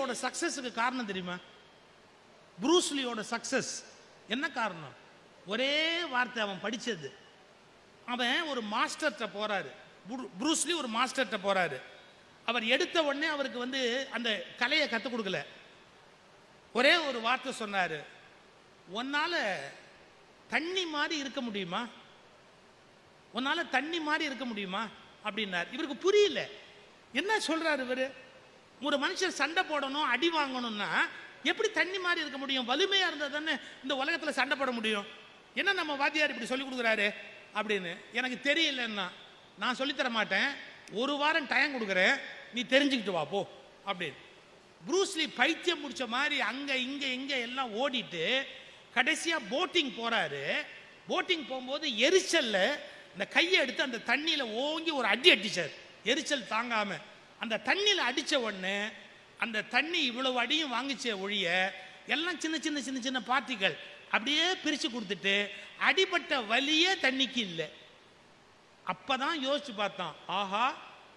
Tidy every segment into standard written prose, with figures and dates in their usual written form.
ப்ரூஸ்லியோட சக்சஸுக்கு காரணம் தெரியுமா? ப்ரூஸ்லியோட சக்சஸ் என்ன காரணம்? ஒரே வார்த்தை, அவன் படிச்சது. அவன் ஒரு மாஸ்டர்கிட்ட போறாரு, ப்ரூஸ்லி ஒரு மாஸ்டர்கிட்ட போறாரு. அவர் எடுத்த உடனே அவருக்கு அந்த கலையை கற்றுக் கொடுக்கல. ஒரே ஒரு வார்த்தை சொன்னாரு, உன்னால தண்ணி மாதிரி இருக்க முடியுமா? உன்னால தண்ணி மாதிரி இருக்க முடியுமா அப்படின்னார். இவருக்கு புரியல என்ன சொல்றாரு இவரு. ஒரு மனுஷன் சண்டை போடணும், அடி வாங்கணும்னா எப்படி தண்ணி மாதிரி இருக்க முடியும்? வலிமையா இருந்தா தானே இந்த உலகத்துல சண்டை போட முடியும். என்ன நம்ம வாத்தியார் இப்படி சொல்லி கொடுக்குறாரு அப்படின்னு. எனக்கு தெரியலன்னா நான் சொல்லித்தர மாட்டேன், ஒரு வாரம் டைம் கொடுக்குறேன், நீ தெரிஞ்சுக்கிட்டு வா போ அப்படின்னு. ப்ரூஸ்லி பைத்தியம் முடிச்ச மாதிரி அங்க இங்க இங்க எல்லாம் ஓடிட்டு கடைசியா போட்டிங் போறாரு. போட்டிங் போகும்போது எரிச்சல்ல இந்த கையை எடுத்து அந்த தண்ணியில ஓங்கி ஒரு அடி அடிச்சார். எரிச்சல் தாங்காம அந்த தண்ணியில அடிச்ச உடனே அந்த தண்ணி இவ்வளவு அடியும் வாங்கிச்ச ஒழிய எல்லாம் சின்ன சின்ன சின்ன சின்ன பார்ட்டிகள் அப்படியே பிரிச்சு கொடுத்துட்டு அடிபட்ட வலியே தண்ணிக்கு இல்லை. அப்பதான் யோசிச்சு பார்த்தான், ஆஹா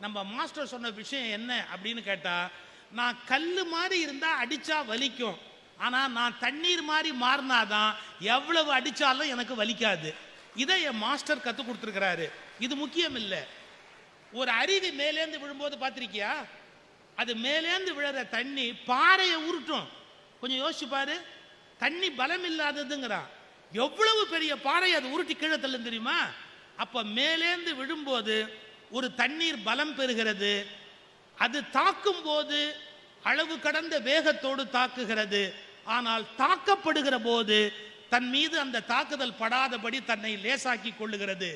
நம்ம மாஸ்டர் சொன்ன விஷயம் என்ன அப்படின்னு கேட்டா, நான் கல்லு மாதிரி இருந்தா அடிச்சா வலிக்கும், ஆனா நான் தண்ணீர் மாதிரி மாறினாதான் எவ்வளவு அடிச்சாலும் எனக்கு வலிக்காது. இதை என் மாஸ்டர் கத்து கொடுத்துருக்கிறாரு. இது முக்கியம் இல்லை. ஒரு அருவி மேலேந்து விழும்போது பார்த்திருக்கியா, அது மேலேந்து விழுற தண்ணி பாறையை உருட்டும். கொஞ்சம் யோசிச்சு பாரு, தண்ணி பலம் இல்லாததுங்கிறான். எவ்வளவு பெரிய பாறை அது உருட்டி கீழே தள்ளும் தெரியுமா? அப்ப மேலேந்து விழும்போது ஒரு தண்ணீர் பலம் பெறுகிறது. அது தாக்கும் போது அளவு கடந்த வேகத்தோடு தாக்குகிறது. ஆனால் தாக்கப்படுகிற போது தன் மீது அந்த தாக்குதல் படாதபடி தன்னை லேசாக்கி கொள்ளுகிறது.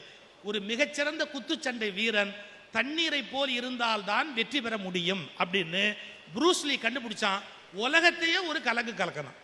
ஒரு மிகச்சிறந்த குத்துச்சண்டை வீரன் தண்ணீரை போல் இருந்தால்தான் வெற்றி பெற முடியும் அப்படின்னு ப்ரூஸ்லி கண்டுபிடிச்சான். உலகத்தையே ஒரு கலக்கு கலக்கணும்.